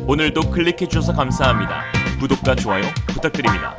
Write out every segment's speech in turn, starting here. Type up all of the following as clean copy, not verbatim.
오늘도 클릭해주셔서 감사합니다. 구독과 좋아요 부탁드립니다.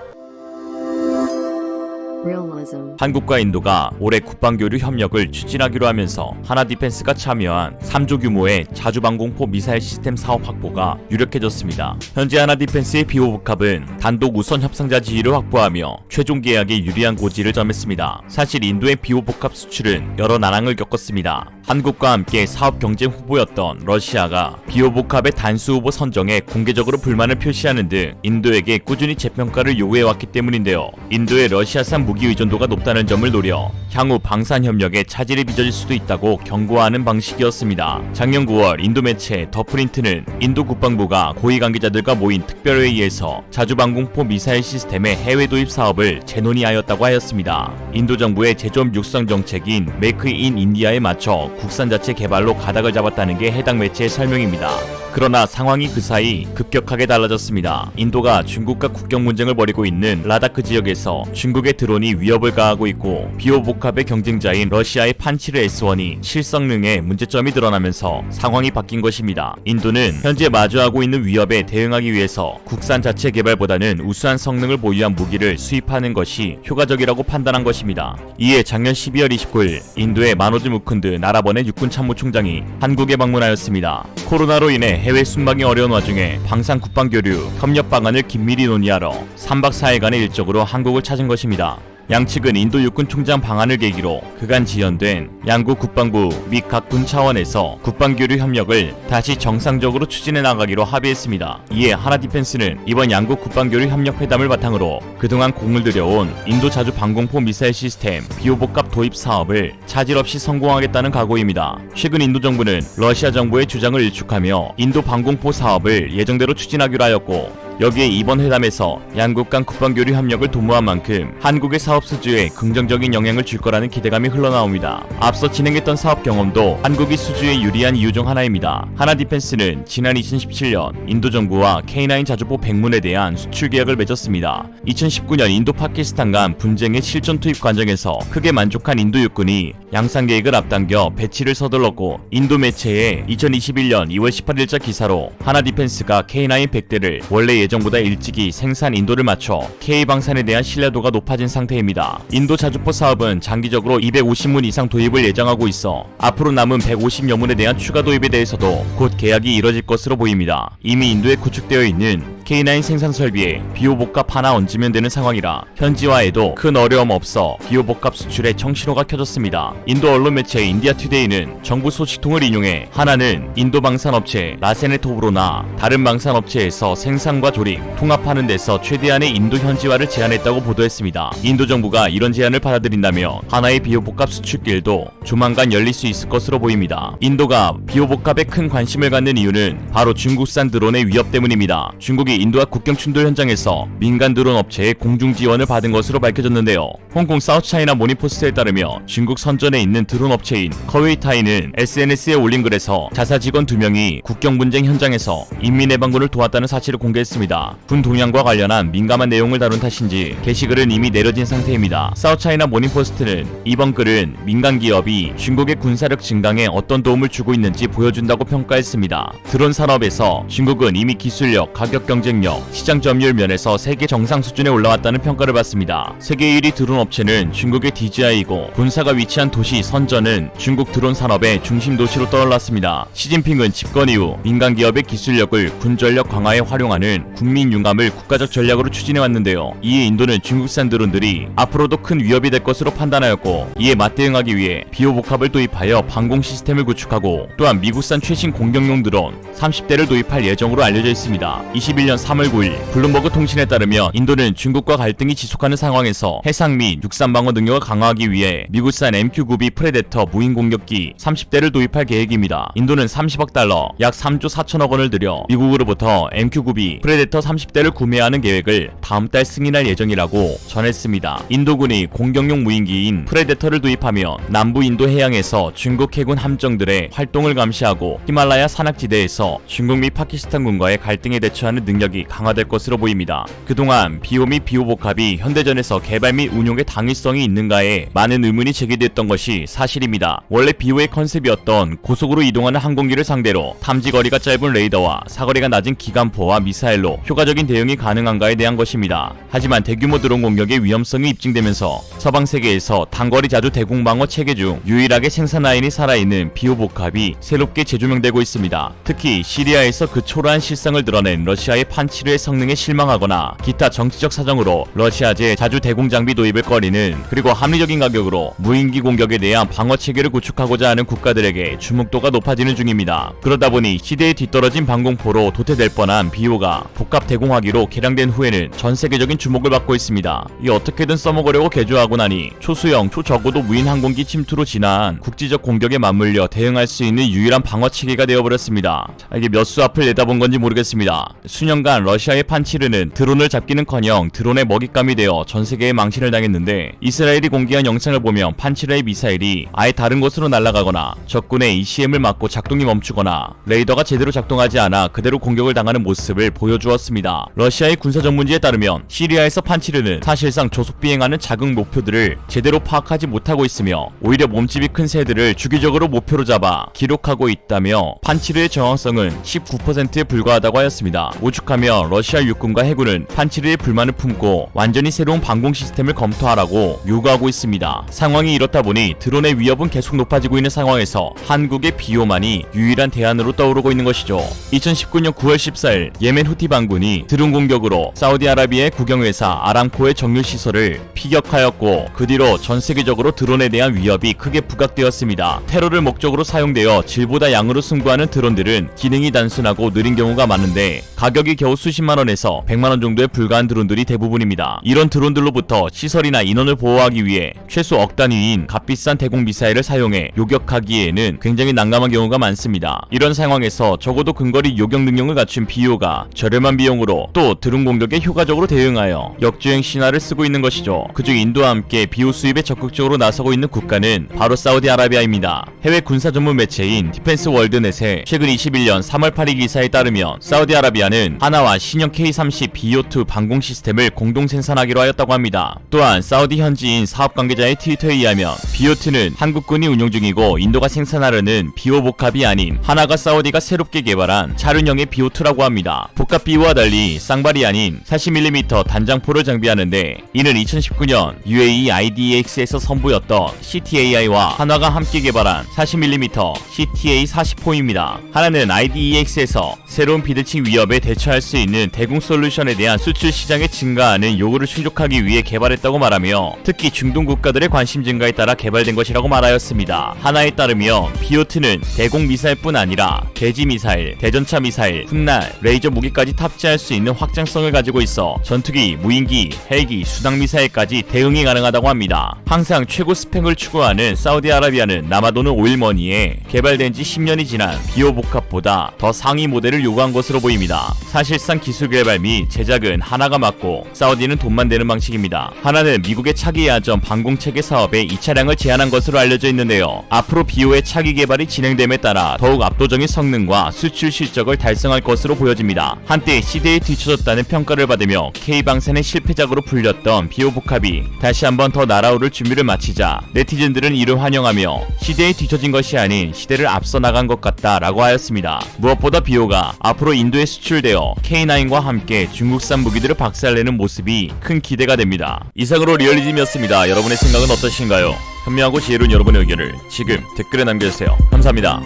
Realism. 한국과 인도가 올해 국방교류 협력을 추진하기로 하면서 하나디펜스가 참여한 3조 규모의 자주방공포 미사일 시스템 사업 확보가 유력해졌습니다. 현재 하나디펜스의 비호복합은 단독 우선 협상자 지위를 확보하며 최종 계약에 유리한 고지를 점했습니다. 사실 인도의 비호복합 수출은 여러 난항을 겪었습니다. 한국과 함께 사업 경쟁 후보였던 러시아가 비호복합의 단수 후보 선정에 공개적으로 불만을 표시하는 등 인도에게 꾸준히 재평가를 요구해왔기 때문인데요. 인도의 러시아산 무기 의존도가 높다는 점을 노려 향후 방산 협력에 차질이 빚어질 수도 있다고 경고하는 방식이었습니다. 작년 9월 인도 매체 더 프린트는 인도 국방부가 고위 관계자들과 모인 특별회의에서 자주방공포 미사일 시스템의 해외 도입 사업을 재논의하였다고 하였습니다. 인도 정부의 제조업 육성 정책인 메이크 인 인디아에 맞춰 국산 자체 개발로 가닥을 잡았다는 게 해당 매체의 설명입니다. 그러나 상황이 그 사이 급격하게 달라졌습니다. 인도가 중국과 국경 문쟁을 벌이고 있는 라다크 지역에서 중국의 드론이 위협을 가하고 있고 비호복합의 경쟁자인 러시아의 판치르 S1이 실성능에 문제점이 드러나면서 상황이 바뀐 것입니다. 인도는 현재 마주하고 있는 위협에 대응하기 위해서 국산 자체 개발보다는 우수한 성능을 보유한 무기를 수입하는 것이 효과적이라고 판단한 것입니다. 이에 작년 12월 29일 인도의 마노즈 무쿤드 나라번의 육군 참모총장이 한국에 방문하였습니다. 코로나로 인해 해외 순방이 어려운 와중에 방산 국방교류 협력 방안을 긴밀히 논의하러 3박 4일간의 일정으로 한국을 찾은 것입니다. 양측은 인도 육군 총장 방한을 계기로 그간 지연된 양국 국방부 및 각 군 차원에서 국방교류 협력을 다시 정상적으로 추진해 나가기로 합의했습니다. 이에 하나디펜스는 이번 양국 국방교류 협력 회담을 바탕으로 그동안 공을 들여온 인도 자주 방공포 미사일 시스템 비호복합 도입 사업을 차질 없이 성공하겠다는 각오입니다. 최근 인도 정부는 러시아 정부의 주장을 일축하며 인도 방공포 사업을 예정대로 추진하기로 하였고, 여기에 이번 회담에서 양국 간 국방교류 협력을 도모한 만큼 한국의 사업 수주에 긍정적인 영향을 줄 거라는 기대감이 흘러나옵니다. 앞서 진행했던 사업 경험도 한국이 수주에 유리한 이유 중 하나입니다. 하나디펜스는 지난 2017년 인도 정부와 K9 자주포 100문에 대한 수출 계약을 맺었습니다. 2019년 인도 파키스탄 간 분쟁의 실전 투입 과정에서 크게 만족한 인도 육군이 양산 계획을 앞당겨 배치를 서둘렀고, 인도 매체의 2021년 2월 18일자 기사로 하나디펜스가 K9 100대를 원래 예정보다 일찍이 생산 인도를 맞춰 K방산에 대한 신뢰도가 높아진 상태입니다. 인도 자주포 사업은 장기적으로 250문 이상 도입을 예정하고 있어 앞으로 남은 150여 문에 대한 추가 도입에 대해서도 곧 계약이 이뤄질 것으로 보입니다. 이미 인도에 구축되어 있는 K9 생산 설비에 비호복합 하나 얹으면 되는 상황이라 현지화에도 큰 어려움 없어 비호복합 수출에 청신호가 켜졌습니다. 인도 언론 매체 인디아 투데이는 정부 소식통을 인용해 하나는 인도 방산업체 라세네토브로나 다른 방산업체에서 생산과 조립, 통합하는 데서 최대한의 인도 현지화를 제안했다고 보도했습니다. 인도 정부가 이런 제안을 받아들인다며 하나의 비호복합 수출길도 조만간 열릴 수 있을 것으로 보입니다. 인도가 비호복합에 큰 관심을 갖는 이유는 바로 중국산 드론의 위협 때문입니다. 중국이 인도와 국경 충돌 현장에서 민간 드론 업체의 공중 지원을 받은 것으로 밝혀졌는데요. 홍콩 사우스차이나 모닝포스트에 따르며 중국 선전에 있는 드론 업체인 커웨이타이는 SNS에 올린 글에서 자사 직원 2명이 국경 분쟁 현장에서 인민해방군을 도왔다는 사실을 공개했습니다. 군 동향과 관련한 민감한 내용을 다룬 탓인지 게시글은 이미 내려진 상태입니다. 사우스차이나 모닝포스트는 이번 글은 민간 기업이 중국의 군사력 증강에 어떤 도움을 주고 있는지 보여준다고 평가했습니다. 드론 산업에서 중국은 이미 기술력, 가격 경쟁력, 시장 점유율 면에서 세계 정상 수준에 올라왔다는 평가를 받습니다. 세계 1위 드론 업체는 중국의 DJI이고 군사가 위치한 도시 선전은 중국 드론 산업의 중심 도시로 떠올랐습니다. 시진핑은 집권 이후 민간 기업의 기술력을 군 전력 강화에 활용하는 국민 융합을 국가적 전략으로 추진해왔는데요. 이에 인도는 중국산 드론들이 앞으로도 큰 위협이 될 것으로 판단하였고, 이에 맞대응하기 위해 비호복합을 도입하여 방공 시스템을 구축하고, 또한 미국산 최신 공격용 드론 30대를 도입할 예정으로 알려져 있습니다. 21년 3월 9일 블룸버그 통신에 따르면 인도는 중국과 갈등이 지속하는 상황에서 해상 및 육산 방어 능력을 강화하기 위해 미국산 MQ-9B 프레데터 무인 공격기 30대를 도입할 계획입니다. 인도는 30억 달러 약 3조 4천억 원을 들여 미국으로부터 MQ-9B 프레데터 30대를 구매하는 계획을 다음 달 승인할 예정이라고 전했습니다. 인도군이 공격용 무인기인 프레데터를 도입하며 남부 인도 해양에서 중국 해군 함정들의 활동을 감시하고 히말라야 산악지대에서 중국 및 파키스탄군과의 갈등에 대처하는 능력이 강화될 것으로 보입니다. 그동안 비호 및 비호복합이 현대전에서 개발 및 운용에 공격의 당위성이 있는가에 많은 의문이 제기됐던 것이 사실입니다. 원래 비오의 컨셉이었던 고속으로 이동하는 항공기를 상대로 탐지거리가 짧은 레이더와 사거리가 낮은 기관포와 미사일로 효과적인 대응이 가능한가에 대한 것입니다. 하지만 대규모 드론 공격의 위험성이 입증되면서 서방 세계에서 단거리 자주 대공방어 체계 중 유일하게 생산 라인이 살아있는 비오 복합이 새롭게 재조명되고 있습니다. 특히 시리아에서 그 초라한 실상을 드러낸 러시아의 판치르의 성능에 실망하거나 기타 정치적 사정으로 러시아제 자주 대공 장비 도입을 꺼리는, 그리고 합리적인 가격으로 무인기 공격에 대한 방어 체계를 구축하고자 하는 국가들에게 주목도가 높아지는 중입니다. 그러다 보니 시대에 뒤떨어진 방공포로 도태될 뻔한 비오가 복합 대공화기로 개량된 후에는 전 세계적인 주목을 받고 있습니다. 이 어떻게든 써먹으려고 개조하고 나니 초수형, 초저고도 무인 항공기 침투로 진화한 국지적 공격에 맞물려 대응할 수 있는 유일한 방어 체계가 되어버렸습니다. 이게 몇 수 앞을 내다본 건지 모르겠습니다. 수년간 러시아의 판치르는 드론을 잡기는커녕 드론의 먹잇감이 되어 전 세계에 망신을 당했는데, 이스라엘이 공개한 영상을 보면 판치르의 미사일이 아예 다른 곳으로 날아가거나 적군의 ECM을 맞고 작동이 멈추거나 레이더가 제대로 작동하지 않아 그대로 공격을 당하는 모습을 보여주었습니다. 러시아의 군사 전문지에 따르면 시리아에서 판치르는 사실상 조속 비행하는 자극 목표들을 제대로 파악하지 못하고 있으며 오히려 몸집이 큰 새들을 주기적으로 목표로 잡아 기록하고 있다며 판치르의 정확성은 19%에 불과하다고 하였습니다. 오죽하며 러시아 육군과 해군은 판치르의 불만을 품고 완전히 새로운 방공 시스템을 검토하라고 요구하고 있습니다. 상황이 이렇다 보니 드론의 위협은 계속 높아지고 있는 상황에서 한국의 비오만이 유일한 대안으로 떠오르고 있는 것이죠. 2019년 9월 14일 예멘 후티 반군이 드론 공격으로 사우디아라비아의 국영회사 아람코의 정유시설을 피격하였고, 그 뒤로 전 세계적으로 드론에 대한 위협이 크게 부각되었습니다. 테러를 목적으로 사용되어 질보다 양으로 승부하는 드론들은 기능이 단순하고 느린 경우가 많은데 가격이 겨우 수십만원에서 100만원 정도에 불과한 드론들이 대부분입니다. 이런 드론들로부터 시설이나 인원을 보호하기 위해 최소 억 단위인 값비싼 대공 미사일을 사용해 요격하기에는 굉장히 난감한 경우가 많습니다. 이런 상황에서 적어도 근거리 요격 능력을 갖춘 비오가 저렴한 비용으로 또 드론 공격에 효과적으로 대응하여 역주행 신화를 쓰고 있는 것이죠. 그중 인도와 함께 비오 수입에 적극적으로 나서고 있는 국가는 바로 사우디아라비아입니다. 해외 군사 전문 매체인 디펜스 월드넷의 최근 21년 3월 8일 기사에 따르면 사우디아라비아는 하나와 신형 K-30 BO2 방공 시스템을 공동 생산하기로 하였다고 합니다. 또한 사우디 현지인 사업 관계자의 트위터에 의하면 BO2는 한국군이 운용 중이고 인도가 생산하려는 BO 복합이 아닌 하나가 사우디가 새롭게 개발한 차륜형의 BO2라고 합니다. 복합 BO와 달리 쌍발이 아닌 40mm 단장포를 장비하는데, 이는 2019년 UAE IDEX에서 선보였던 CTAI와 한화가 함께 개발한 40mm CTA-40포입니다. 하나는 IDEX에서 새로운 비대칭 위협에 대처할 수 있는 대공 솔루션에 대한 수출 시장의 증가하는 요구를 충족하기 위해 개발했다고 말하며, 특히 중동 국가들의 관심 증가에 따라 개발된 것이라고 말하였습니다. 하나에 따르면 BO2는 대공 미사일뿐 아니라 대지 미사일, 대전차 미사일, 훗날 레이저 무기까지 탑재할 수 있는 확장성을 가지고 있어 전투기, 무인기, 헬기, 수당 미사일까지 대응이 가능하다고 합니다. 항상 최고 스펙을 추구하는 사우디아라비아는 남아도는 오일머니에 개발된 지 10년이 지난 비오 복합보다 더 상위 모델을 요구한 것으로 보입니다. 사실상 기술 개발 및 제작은 하나가 맡고 사우디는 돈만 내는 방식입니다. 하나는 미국의 차기 야전 방공체계 사업에 이 차량을 제안한 것으로 알려져 있는데요. 앞으로 비오의 차기 개발이 진행됨에 따라 더욱 압도적인 성능과 수출 실적을 달성할 것으로 보여집니다. 한때 시대에 뒤처졌다는 평가를 받으며 K방산의 실패작으로 불렸던 비오 복합이 다시 한번 더 날아오를 준비를 마치자 네티즌들은 이를 환영하며 시대에 뒤처진 것이 아닌 시대를 앞서 나간 것 같다라고 하였습니다. 무엇보다 비오가 앞으로 인도에 수출되어 K9과 함께 중국산 무기들을 박살내는 모습이 큰 기대가 됩니다. 이상으로 리얼리즘이었습니다. 여러분의 생각은 어떠신가요? 현명하고 지혜로운 여러분의 의견을 지금 댓글에 남겨주세요. 감사합니다.